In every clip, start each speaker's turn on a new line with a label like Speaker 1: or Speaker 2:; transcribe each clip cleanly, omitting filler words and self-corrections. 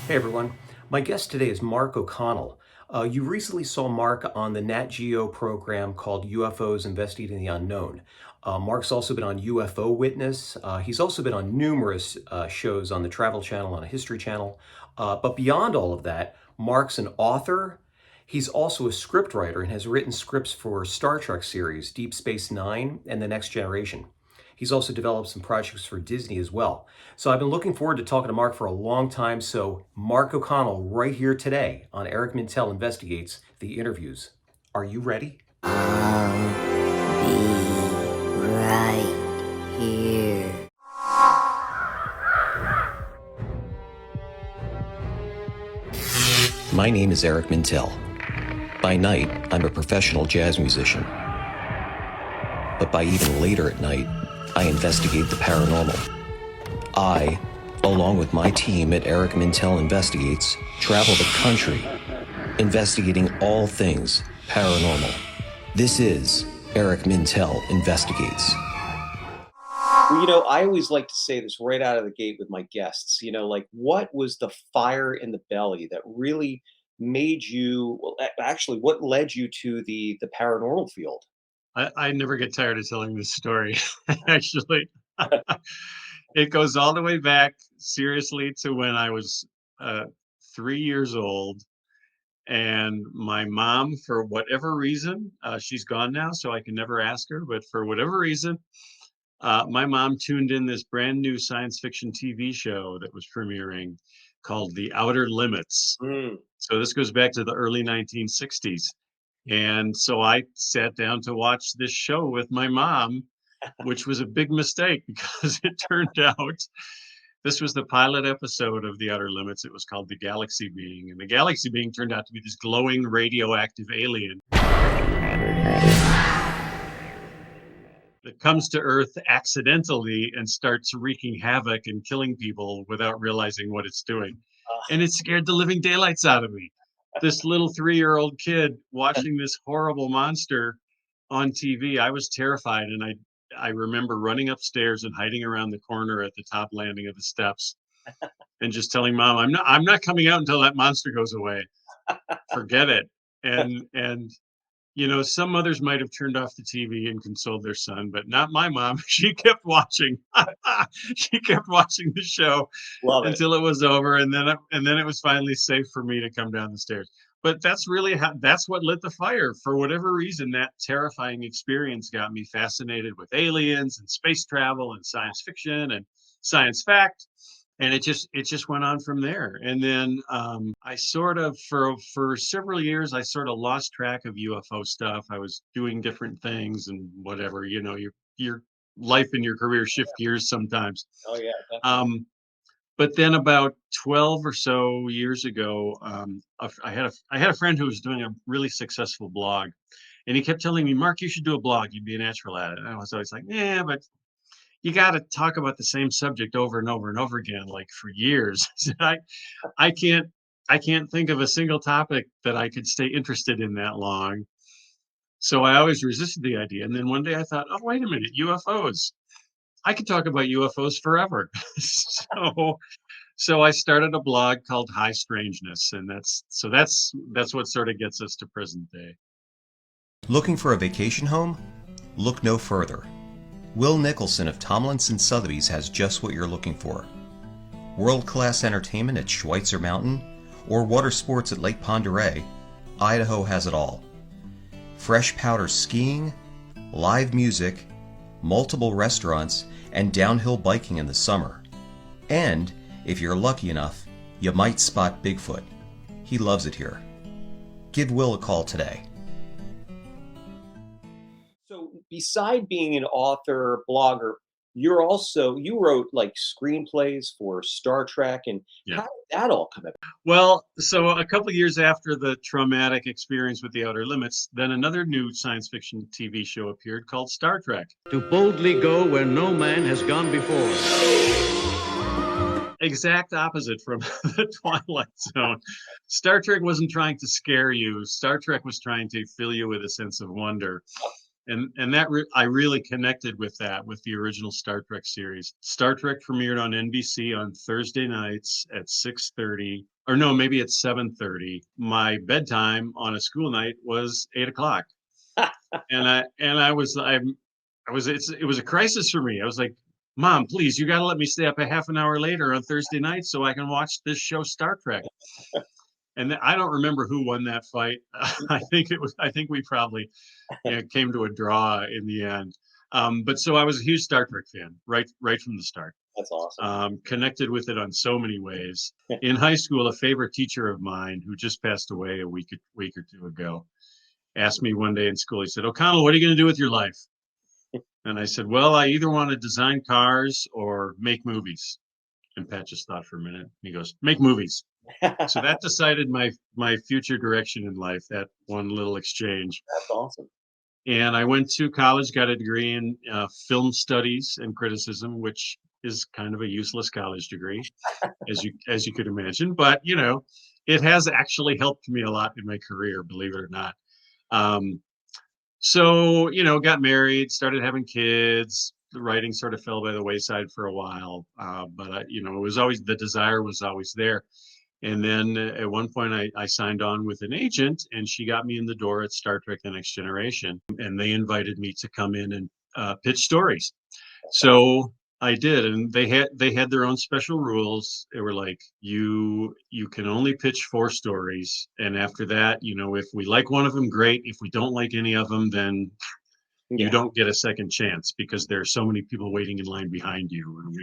Speaker 1: Hey everyone, my guest today is Mark O'Connell. You recently saw Mark on the Nat Geo program called UFOs Investigating the Unknown. Mark's also been on UFO Witness. He's also been on numerous shows on the Travel Channel, on a History Channel. But beyond all of that, Mark's an author. He's also a scriptwriter and has written scripts for Star Trek series, Deep Space Nine and The Next Generation. He's also developed some projects for Disney as well. So I've been looking forward to talking to Mark for a long time. So Mark O'Connell right here today on Eric Mintel Investigates the Interviews. Are you ready?
Speaker 2: I'll be right here.
Speaker 1: My name is Eric Mintel. By night, I'm a professional jazz musician. But by even later at night, I investigate the paranormal. I, along with my team at Eric Mintel Investigates, travel the country, investigating all things paranormal. This is Eric Mintel Investigates. Well, I always like to say this right out of the gate with my guests. Like, what was the fire in the belly that really made you? Well, actually, what led you to the paranormal field?
Speaker 3: I never get tired of telling this story, actually. It goes all the way back, seriously, to when I was, uh, 3 years old, and my mom, for whatever reason, she's gone now, so I can never ask her, but for whatever reason, my mom tuned in this brand new science fiction TV show that was premiering called The Outer Limits.
Speaker 1: Mm.
Speaker 3: So this goes back to the early 1960s. And so I sat down to watch this show with my mom, which was a big mistake because it turned out this was the pilot episode of The Outer Limits. It was called The Galaxy Being. And the Galaxy Being turned out to be this glowing radioactive alien that comes to Earth accidentally and starts wreaking havoc and killing people without realizing what it's doing. And it scared the living daylights out of me. This little 3-year-old kid watching this horrible monster on TV, I was terrified, and I remember running upstairs and hiding around the corner at the top landing of the steps and just telling mom, I'm not coming out until that monster goes away. Forget it. And some mothers might have turned off the TV and consoled their son, but not my mom. She kept watching. She kept watching the show
Speaker 1: Love it.
Speaker 3: until it was over, and then it was finally safe for me to come down the stairs. But that's what lit the fire. For whatever reason, that terrifying experience got me fascinated with aliens and space travel and science fiction and science fact, and it just went on from there. And then I sort of, for several years, I sort of lost track of UFO stuff. I was doing different things and whatever. Your life and your career shift gears sometimes.
Speaker 1: Oh yeah, definitely.
Speaker 3: But then about 12 or so years ago, I had a friend who was doing a really successful blog, and he kept telling me, "Mark, you should do a blog. You'd be a natural at it." And I was always like, "Yeah, but you got to talk about the same subject over and over and over again, like for years." I said, I can't I can't think of a single topic that I could stay interested in that long. So I always resisted the idea. And then one day I thought, oh, wait a minute, UFOs. I could talk about UFOs forever. So I started a blog called High Strangeness, and that's what sort of gets us to present day.
Speaker 1: Looking for a vacation home? Look no further. Will Nicholson of Tomlinson Sotheby's has just what you're looking for. World-class entertainment at Schweitzer Mountain or water sports at Lake Pend Oreille, Idaho has it all. Fresh powder skiing, live music, multiple restaurants, and downhill biking in the summer. And, if you're lucky enough, you might spot Bigfoot. He loves it here. Give Will a call today. So, beside being an author, blogger, you wrote like screenplays for Star Trek, and
Speaker 3: Yeah.
Speaker 1: how did that all come about?
Speaker 3: Well, so a couple of years after the traumatic experience with The Outer Limits, then another new science fiction TV show appeared called Star Trek.
Speaker 4: To boldly go where no man has gone before.
Speaker 3: Exact opposite from the Twilight Zone. Star Trek wasn't trying to scare you. Star Trek was trying to fill you with a sense of wonder. And I really connected with that, with the original Star Trek series. Star Trek premiered on NBC on Thursday nights at 6:30 or no, maybe it's 7:30. My bedtime on a school night was 8 o'clock. And I was it was a crisis for me. I was like, Mom, please, you got to let me stay up a half an hour later on Thursday night so I can watch this show, Star Trek. And I don't remember who won that fight. I think we probably came to a draw in the end. But so I was a huge Star Trek fan right from the start.
Speaker 5: That's awesome.
Speaker 3: Connected with it on so many ways. In high school, a favorite teacher of mine who just passed away a week or two ago asked me one day in school, he said, O'Connell, what are you going to do with your life? And I said, well, I either want to design cars or make movies. And Pat just thought for a minute. He goes, make movies. So that decided my future direction in life, that one little exchange.
Speaker 5: That's awesome.
Speaker 3: And I went to college, got a degree in film studies and criticism, which is kind of a useless college degree, as you could imagine. But, it has actually helped me a lot in my career, believe it or not. So, got married, started having kids. The writing sort of fell by the wayside for a while. But, it was always, the desire was always there. And then at one point I signed on with an agent, and she got me in the door at Star Trek: The Next Generation. And they invited me to come in and pitch stories. So I did, and they had their own special rules. They were like, you can only pitch 4 stories, and after that, if we like one of them, great. If we don't like any of them, then you don't get a second chance, because there are so many people waiting in line behind you, and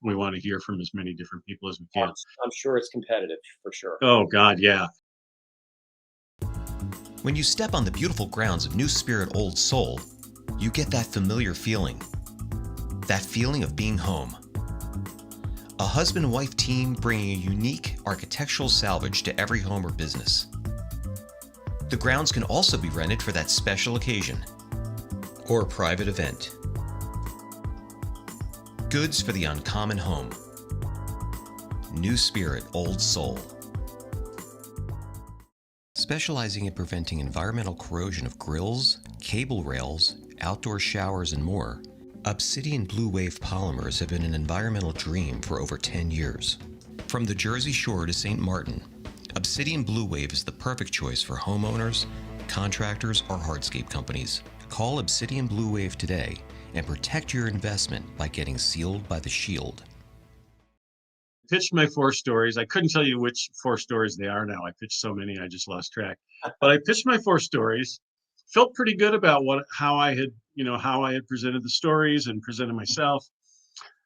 Speaker 3: we want to hear from as many different people as we can.
Speaker 5: I'm sure it's competitive for sure.
Speaker 3: Oh God, yeah.
Speaker 6: When you step on the beautiful grounds of New Spirit Old Soul, you get that familiar feeling. That feeling of being home. A husband and wife team bringing a unique architectural salvage to every home or business. The grounds can also be rented for that special occasion or a private event. Goods for the uncommon home. New Spirit Old Soul. Specializing in preventing environmental corrosion of grills, cable rails, outdoor showers, and more, Obsidian Blue Wave polymers have been an environmental dream for over 10 years. From the Jersey Shore to St. Martin, Obsidian Blue Wave is the perfect choice for homeowners, contractors, or hardscape companies. Call Obsidian Blue Wave today and protect your investment by getting sealed by the shield.
Speaker 3: Pitched my 4 stories. I couldn't tell you which 4 stories they are now. I pitched so many, I just lost track. But I pitched my 4 stories. Felt pretty good about how I had presented the stories and presented myself.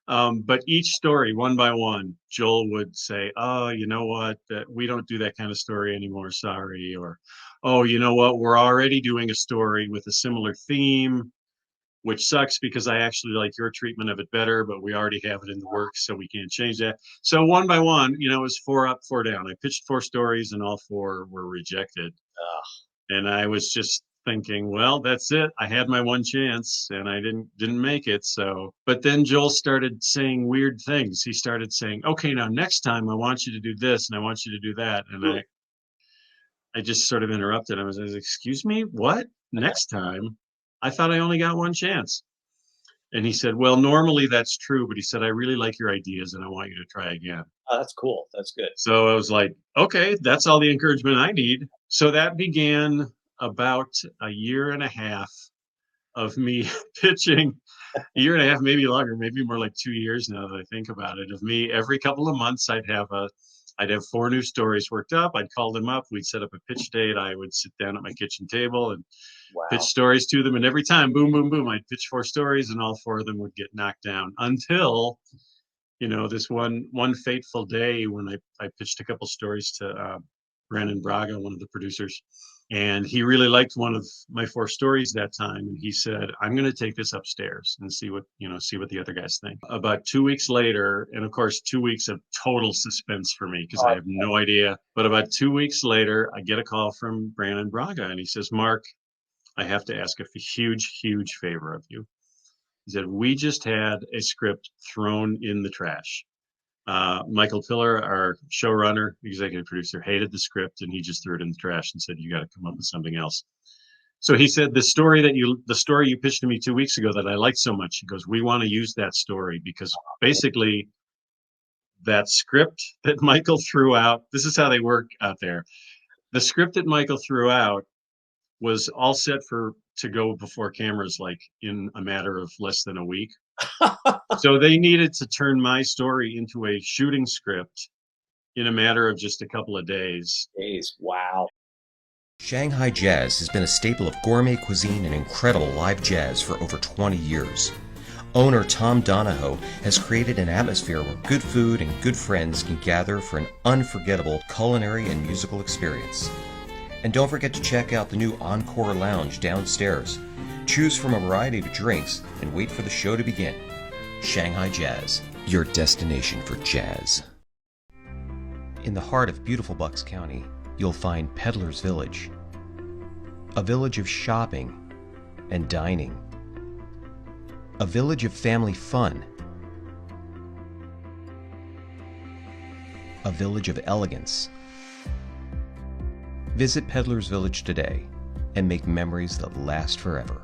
Speaker 3: But each story, one by one, Joel would say, "Oh, you know what? We don't do that kind of story anymore. Sorry." Or, "Oh, you know what? We're already doing a story with a similar theme, which sucks because I actually like your treatment of it better, but we already have it in the works, so we can't change that." So one by one, it was 4 up, 4 down. I pitched 4 stories, and all 4 were rejected. And I was just thinking, well, that's it. I had my one chance, and I didn't make it. So, but then Joel started saying weird things. He started saying, "Okay, now next time I want you to do this, and I want you to do that." And I just sort of interrupted. I was like, "Excuse me, what? Next time? I thought I only got one chance." And he said, "Well, normally that's true, but," he said, "I really like your ideas, and I want you to try again."
Speaker 5: Oh, that's cool. That's good.
Speaker 3: So I was like, okay, that's all the encouragement I need. So that began about a year and a half of me pitching, a year and a half, maybe longer, maybe more like 2 years now that I think about it, of me every couple of months. I'd have 4 new stories worked up. I'd call them up. We'd set up a pitch date. I would sit down at my kitchen table and pitch stories to them. And every time, boom, boom, boom, I'd pitch 4 stories, and all 4 of them would get knocked down until, this one fateful day when I pitched a couple stories to Brandon Braga, one of the producers, and he really liked one of my 4 stories that time. And he said, "I'm going to take this upstairs and see what the other guys think." About 2 weeks later, and of course, 2 weeks of total suspense for me because I have no idea. But about 2 weeks later, I get a call from Brandon Braga, and he says, "Mark, I have to ask a huge, huge favor of you." He said, "We just had a script thrown in the trash. Michael Piller, our showrunner, executive producer, hated the script, and he just threw it in the trash and said, you got to come up with something else." So he said, the story you pitched to me 2 weeks ago that I liked so much," he goes, "we want to use that story because basically that script that Michael threw out, this is how they work out there. The script that Michael threw out was all set to go before cameras like in a matter of less than a week. So they needed to turn my story into a shooting script in a matter of just a couple of days.
Speaker 5: Jeez, wow.
Speaker 6: Shanghai Jazz has been a staple of gourmet cuisine and incredible live jazz for over 20 years. Owner Tom Donahoe has created an atmosphere where good food and good friends can gather for an unforgettable culinary and musical experience. And don't forget to check out the new Encore Lounge downstairs. Choose from a variety of drinks and wait for the show to begin. Shanghai Jazz, your destination for jazz. In the heart of beautiful Bucks County, you'll find Peddler's Village, a village of shopping and dining, a village of family fun, a village of elegance. Visit Peddler's Village today and make memories that last forever.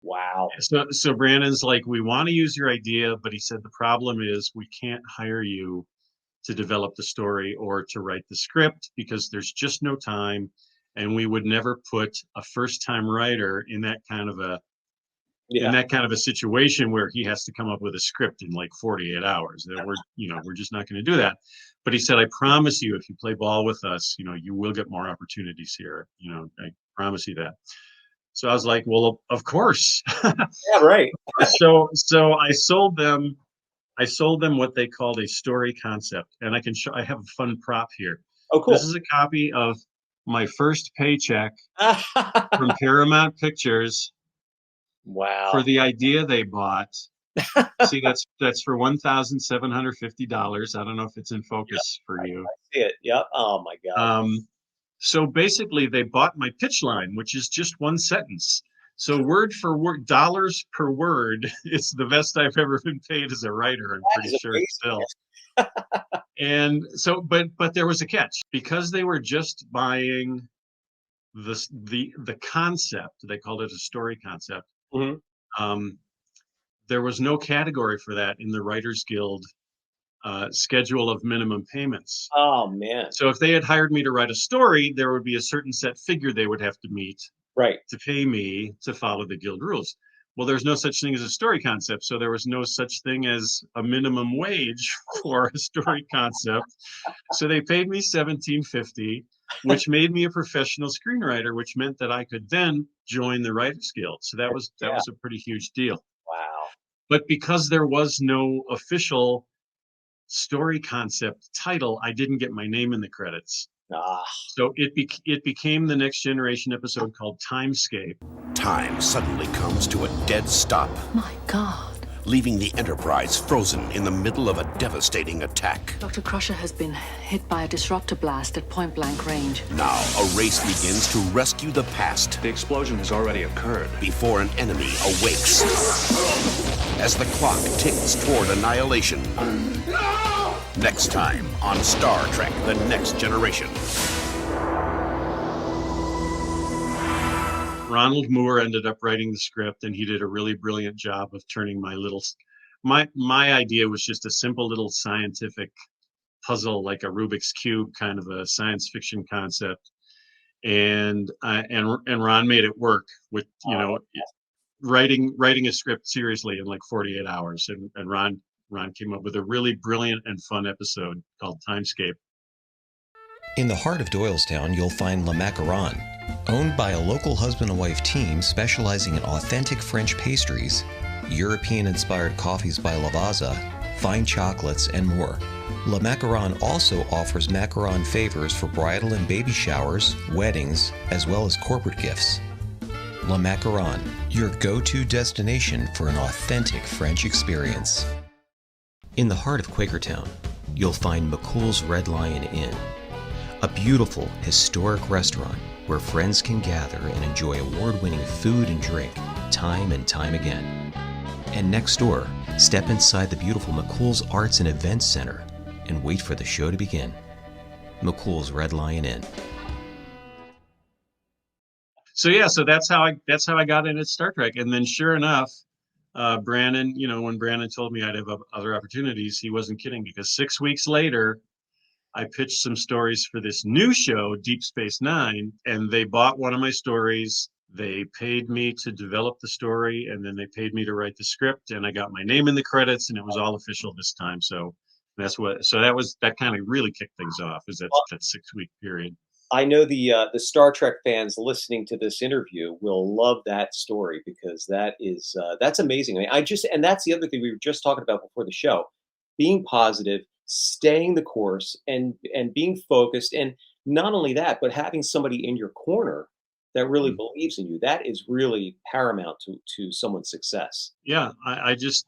Speaker 5: Wow.
Speaker 3: So Brandon's like, we want to use your idea, but he said the problem is we can't hire you to develop the story or to write the script because there's just no time, and we would never put a first-time writer in that kind of a situation where he has to come up with a script in like 48 hours. That we're just not going to do that. But he said, I promise you, if you play ball with us, you will get more opportunities here. I promise you that. So I was like, well, of course.
Speaker 5: Yeah, right.
Speaker 3: So I sold them what they called a story concept, and I have a fun prop here.
Speaker 5: Oh, cool.
Speaker 3: This is a copy of my first paycheck from Paramount Pictures.
Speaker 5: Wow.
Speaker 3: For the idea they bought. See, that's for $1,750. I don't know if it's in focus for you.
Speaker 5: I see it. Yep. Oh my God.
Speaker 3: So basically they bought my pitch line, which is just one sentence. So word for word, dollars per word, it's the best I've ever been paid as a writer. I'm pretty sure it's still. And so, but there was a catch because they were just buying the concept. They called it a story concept.
Speaker 5: Mm-hmm.
Speaker 3: There was no category for that in the Writers Guild schedule of minimum payments.
Speaker 5: Oh man.
Speaker 3: So if they had hired me to write a story, there would be a certain set figure they would have to meet,
Speaker 5: right,
Speaker 3: to pay me to follow the guild rules. Well, there's no such thing as a story concept, so there was no such thing as a minimum wage for a story concept. So they paid me $1,750, which made me a professional screenwriter, which meant that I could then join the Writers Guild. So that was a pretty huge deal.
Speaker 5: Wow.
Speaker 3: But because there was no official story concept title, I didn't get my name in the credits. So it became the Next Generation episode called Timescape.
Speaker 7: Time suddenly comes to a dead stop,
Speaker 8: My God.
Speaker 7: leaving the Enterprise frozen in the middle of a devastating attack.
Speaker 8: Dr. Crusher has been hit by a disruptor blast at point-blank range.
Speaker 7: Now, a race begins to rescue the past
Speaker 9: The explosion has already occurred.
Speaker 7: before an enemy awakes. As the clock ticks toward annihilation. Next time on Star Trek: The Next Generation.
Speaker 3: Ronald Moore ended up writing the script, and he did a really brilliant job of turning my idea was just a simple little scientific puzzle, like a Rubik's Cube kind of a science fiction concept. And Ron made it work with, writing a script seriously in like 48 hours. And Ron came up with a really brilliant and fun episode called Timescape.
Speaker 6: In the heart of Doylestown, you'll find Le Macaron, owned by a local husband and wife team specializing in authentic French pastries, European-inspired coffees by Lavazza, fine chocolates, and more. Le Macaron also offers macaron favors for bridal and baby showers, weddings, as well as corporate gifts. Le Macaron, your go-to destination for an authentic French experience. In the heart of Quakertown, you'll find McCool's Red Lion Inn, a beautiful, historic restaurant where friends can gather and enjoy award-winning food and drink time and time again. And next door, step inside the beautiful McCool's Arts and Events Center and wait for the show to begin. McCool's Red Lion Inn.
Speaker 3: So that's how I got in at Star Trek. And then sure enough, Brannon, when Brannon told me I'd have other opportunities, he wasn't kidding, because 6 weeks later, I pitched some stories for this new show, Deep Space Nine, and they bought one of my stories. They paid me to develop the story, and then they paid me to write the script, and I got my name in the credits, and it was all official this time. So that kind of really kicked things off, is that 6 week period.
Speaker 5: I know the Star Trek fans listening to this interview will love that story, because that's amazing. I mean, and that's the other thing we were just talking about before the show: being positive, staying the course, and being focused, and not only that, but having somebody in your corner that really believes in you. That is really paramount to someone's success.
Speaker 3: Yeah, I just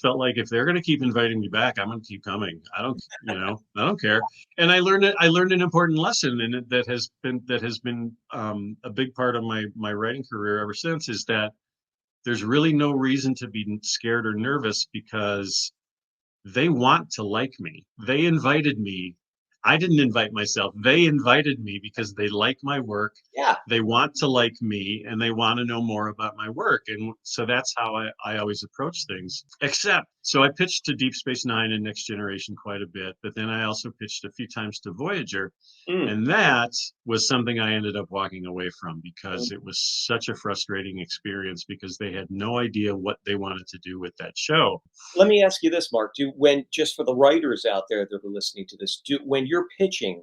Speaker 3: felt like if they're going to keep inviting me back, I'm going to keep coming. I don't care. And I learned an important lesson, and that has been a big part of my writing career ever since, is that there's really no reason to be scared or nervous, because they want to like me. They invited me. I didn't invite myself. They invited me because they like my work.
Speaker 5: Yeah.
Speaker 3: They want to like me, and they want to know more about my work. And so that's how I always approach things. So I pitched to Deep Space Nine and Next Generation quite a bit, but then I also pitched a few times to Voyager. And that was something I ended up walking away from, because it was such a frustrating experience, because they had no idea what they wanted to do with that show.
Speaker 5: Let me ask you this, Mark. Just for the writers out there that are listening to this, when you're pitching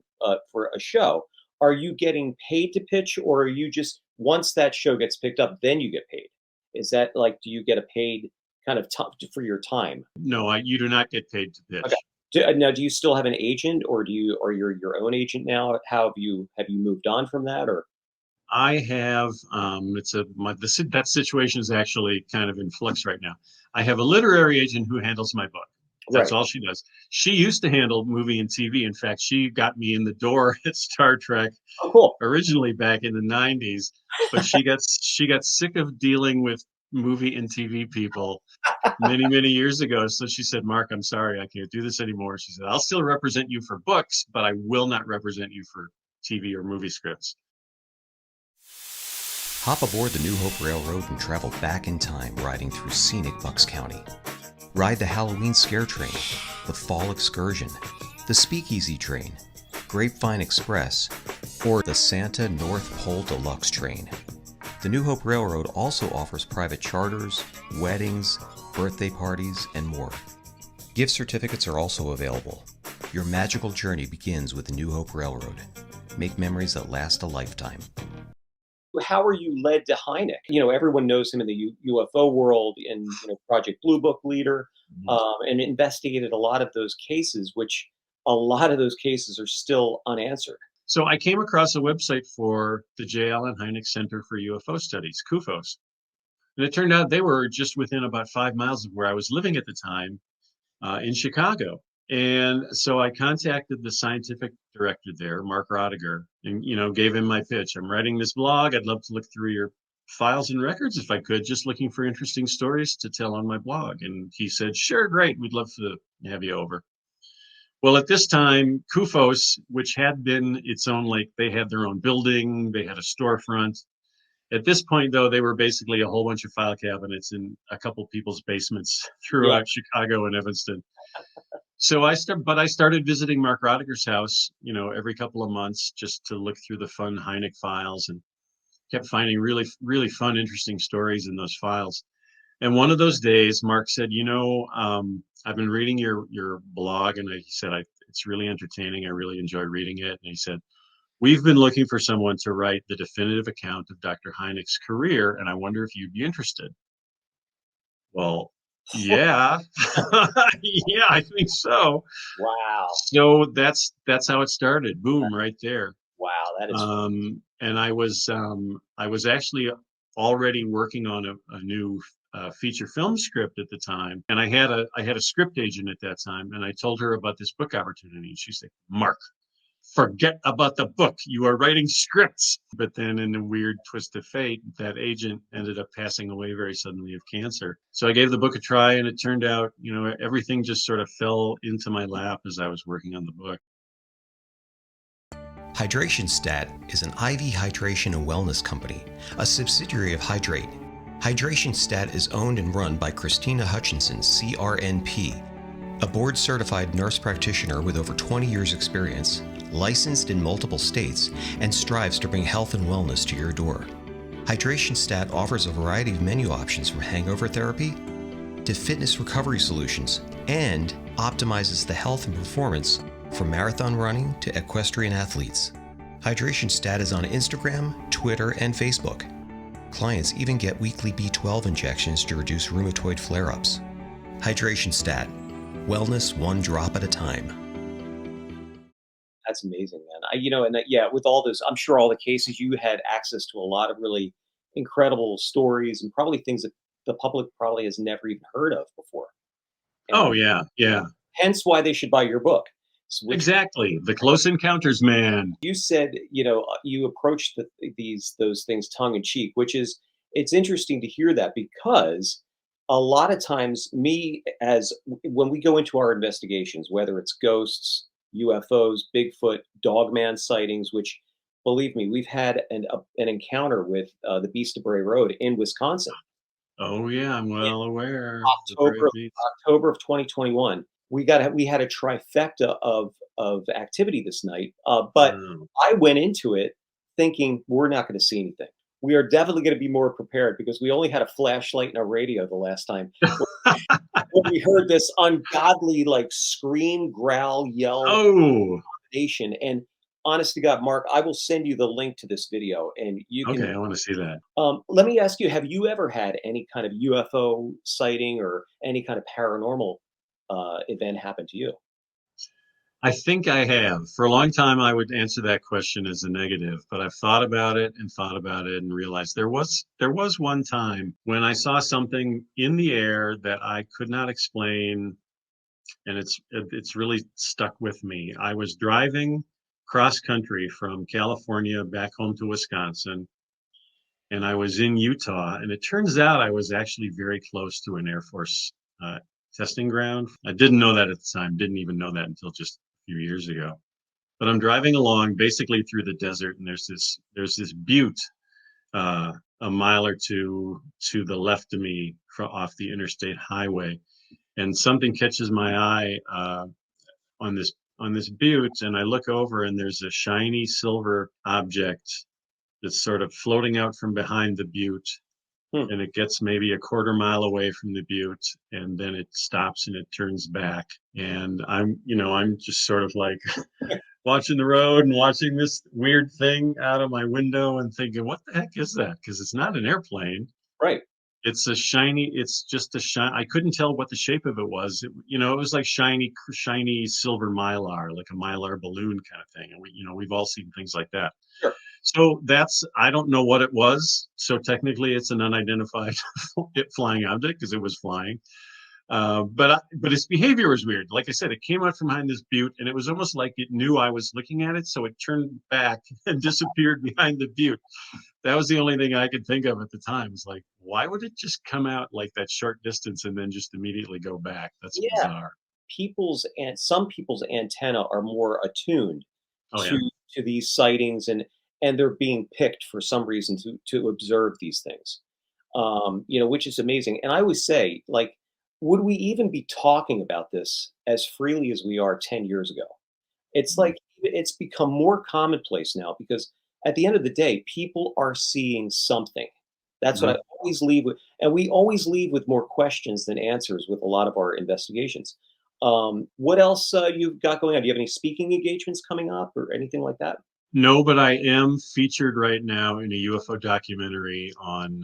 Speaker 5: for a show, are you getting paid to pitch, or are you just, once that show gets picked up, then you get paid? Is that like, do you get a paid kind of for your time?
Speaker 3: No, you do not get paid to pitch.
Speaker 5: Okay. Now, do you still have an agent, or are you your own agent now? How have you moved on from that, or?
Speaker 3: I have, that situation is actually kind of in flux right now. I have a literary agent who handles my book. That's all she does. She used to handle movie and TV. In fact, she got me in the door at Star Trek originally back in the 90s, but she got sick of dealing with movie and TV people many years ago. So she said, "Mark, I'm sorry, I can't do this anymore." She said, "I'll still represent you for books, but I will not represent you for TV or movie scripts."
Speaker 6: Hop aboard the New Hope Railroad and travel back in time, riding through scenic Bucks County. Ride the Halloween Scare Train, the Fall Excursion, the Speakeasy Train, Grapevine Express, or the Santa North Pole Deluxe Train. The New Hope Railroad also offers private charters, weddings, birthday parties, and more. Gift certificates are also available. Your magical journey begins with the New Hope Railroad. Make memories that last a lifetime.
Speaker 5: How are you led to Hynek? Everyone knows him in the UFO world, and Project Blue Book leader, and investigated a lot of those cases, which a lot of those cases are still unanswered.
Speaker 3: So I came across a website for the J. Allen Hynek Center for UFO Studies, CUFOS. And it turned out they were just within about 5 miles of where I was living at the time, in Chicago. And so I contacted the scientific director there, Mark Rodiger, and gave him my pitch. I'm writing this blog. I'd love to look through your files and records if I could, just looking for interesting stories to tell on my blog. And he said, "Sure, great. We'd love to have you over." Well, at this time, CUFOS, which had been its own, they had their own building, they had a storefront. At this point, though, they were basically a whole bunch of file cabinets in a couple people's basements throughout Chicago and Evanston. So I started visiting Mark Rodiger's house, every couple of months, just to look through the fun Hynek files, and kept finding really, really fun, interesting stories in those files. And one of those days, Mark said, "I've been reading your blog," and he said, "It's really entertaining. I really enjoy reading it." And he said, "We've been looking for someone to write the definitive account of Dr. Hynek's career, and I wonder if you'd be interested." Well, yeah, yeah, I think so.
Speaker 5: Wow.
Speaker 3: So that's how it started. Boom, right there.
Speaker 5: Wow, that is.
Speaker 3: And I was actually already working on a new feature film script at the time, and I had a script agent at that time, and I told her about this book opportunity, and she said, "Mark, forget about the book. You are writing scripts." But then, in a weird twist of fate, that agent ended up passing away very suddenly of cancer. So I gave the book a try, and it turned out, everything just sort of fell into my lap as I was working on the book.
Speaker 6: Hydration Stat is an IV hydration and wellness company, a subsidiary of Hydrate. Hydration Stat is owned and run by Christina Hutchinson, CRNP, a board-certified nurse practitioner with over 20 years' experience, licensed in multiple states, and strives to bring health and wellness to your door. Hydration Stat offers a variety of menu options from hangover therapy to fitness recovery solutions and optimizes the health and performance from marathon running to equestrian athletes. Hydration Stat is on Instagram, Twitter, and Facebook. Clients even get weekly B12 injections to reduce rheumatoid flare-ups. Hydration Stat. Wellness one drop at a time.
Speaker 5: That's amazing, man. Yeah, with all this, I'm sure all the cases you had access to a lot of really incredible stories and probably things that the public probably has never even heard of before.
Speaker 3: Oh, yeah.
Speaker 5: Hence why they should buy your book.
Speaker 3: Exactly. The Close Encounters Man.
Speaker 5: You said, you approached those things tongue in cheek, it's interesting to hear that, because a lot of times when we go into our investigations, whether it's ghosts, UFOs, Bigfoot, Dogman sightings, which, believe me, we've had an encounter with the Beast of Bray Road in Wisconsin.
Speaker 3: Oh yeah, I'm well aware.
Speaker 5: October of 2021. We had a trifecta of activity this night, but I went into it thinking we're not going to see anything. We are definitely going to be more prepared because we only had a flashlight in our radio the last time. When we heard this ungodly scream, growl, yell, combination. And honest to God, Mark, I will send you the link to this video, and you can.
Speaker 3: Okay, I want to see that.
Speaker 5: Let me ask you: have you ever had any kind of UFO sighting or any kind of paranormal event happen to you?
Speaker 3: I think I have. For a long time, I would answer that question as a negative, but I've thought about it and realized there was one time when I saw something in the air that I could not explain, and it's really stuck with me. I was driving cross country from California back home to Wisconsin, and I was in Utah, and it turns out I was actually very close to an Air Force testing ground. I didn't know that at the time, didn't even know that until just a few years ago. But I'm driving along basically through the desert, and there's this butte a mile or two to the left of me off the interstate highway, and something catches my eye on this butte, and I look over, and there's a shiny silver object that's sort of floating out from behind the butte. And it gets maybe a quarter mile away from the butte, and then it stops and it turns back. And I'm just sort of like watching the road and watching this weird thing out of my window and thinking, what the heck is that? Because it's not an airplane.
Speaker 5: Right.
Speaker 3: It's just a shine. I couldn't tell what the shape of it was. It was like shiny silver mylar, like a mylar balloon kind of thing. And we've all seen things like that.
Speaker 5: Sure.
Speaker 3: So I don't know what it was. So technically it's an unidentified flying object because it was flying. But its behavior was weird. Like I said, it came out from behind this butte, and it was almost like it knew I was looking at it. So it turned back and disappeared behind the butte. That was the only thing I could think of at the time. It's like, why would it just come out like that short distance and then just immediately go back? That's bizarre.
Speaker 5: Some people's antenna are more attuned to these sightings, and they're being picked for some reason to observe these things, which is amazing. And I always say, would we even be talking about this as freely as we are 10 years ago? It's like it's become more commonplace now because at the end of the day, people are seeing something. That's what I always leave with. And we always leave with more questions than answers with a lot of our investigations. What else you've got going on? Do you have any speaking engagements coming up or anything like that?
Speaker 3: No, but I am featured right now in a UFO documentary on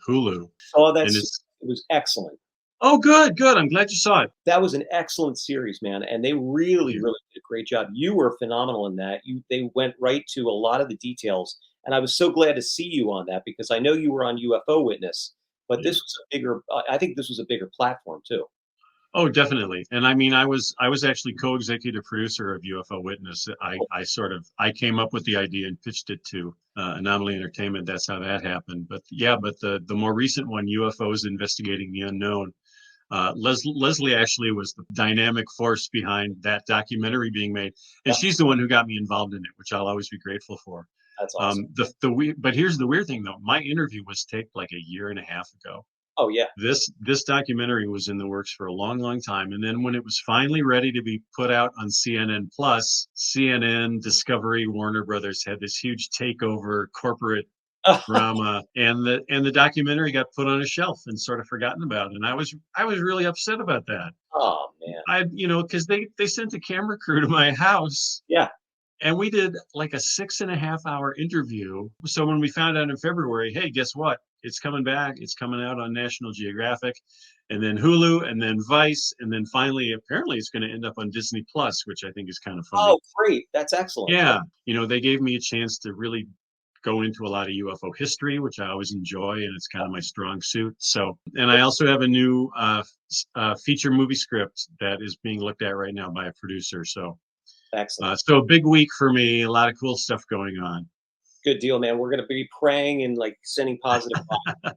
Speaker 3: Hulu.
Speaker 5: Oh, it was excellent.
Speaker 3: Oh, good. I'm glad you saw it.
Speaker 5: That was an excellent series, man, and they really did a great job. You were phenomenal in that. They went right to a lot of the details, and I was so glad to see you on that because I know you were on UFO Witness, but this was a bigger. I think this was a bigger platform too.
Speaker 3: Oh, definitely. And I mean, I was actually co-executive producer of UFO Witness. I came up with the idea and pitched it to Anomaly Entertainment. That's how that happened. But the more recent one, UFOs Investigating the Unknown. Leslie actually was the dynamic force behind that documentary being made, and she's the one who got me involved in it, which I'll always be grateful for.
Speaker 5: That's awesome.
Speaker 3: But here's the weird thing though. My interview was taped like a year and a half ago.
Speaker 5: Oh yeah.
Speaker 3: This documentary was in the works for a long, long time, and then when it was finally ready to be put out on CNN Plus, CNN, Discovery, Warner Brothers had this huge takeover, corporate drama, and the documentary got put on a shelf and sort of forgotten about. And I was really upset about that.
Speaker 5: Oh man.
Speaker 3: Because they sent a camera crew to my house.
Speaker 5: Yeah.
Speaker 3: And we did like a 6.5-hour interview. So when we found out in February, hey, guess what? It's coming back. It's coming out on National Geographic, and then Hulu, and then Vice, and then finally, apparently, it's going to end up on Disney Plus, which I think is kind of funny.
Speaker 5: Oh, great! That's excellent.
Speaker 3: Yeah, they gave me a chance to really go into a lot of UFO history, which I always enjoy, and it's kind of my strong suit. So, and I also have a new feature movie script that is being looked at right now by a producer. So.
Speaker 5: Excellent.
Speaker 3: So a big week for me. A lot of cool stuff going on.
Speaker 5: Good deal, man. We're going to be praying and like sending positive vibes.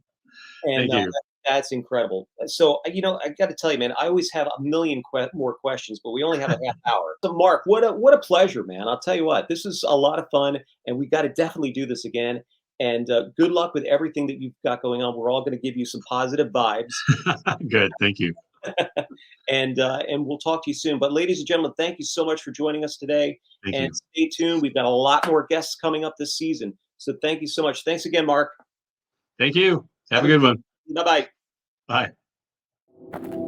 Speaker 5: And
Speaker 3: Thank you.
Speaker 5: That's incredible. So, I got to tell you, man, I always have a million more questions, but we only have a half hour. So, Mark, what a pleasure, man. I'll tell you what, this is a lot of fun, and we got to definitely do this again. And good luck with everything that you've got going on. We're all going to give you some positive vibes.
Speaker 3: Good. Thank you.
Speaker 5: And we'll talk to you soon. But ladies and gentlemen, thank you so much for joining us today.
Speaker 3: Thank
Speaker 5: and
Speaker 3: you.
Speaker 5: Stay tuned. We've got a lot more guests coming up this season. So thank you so much. Thanks again, Mark.
Speaker 3: Thank you. Have a good one.
Speaker 5: Bye-bye.
Speaker 3: Bye.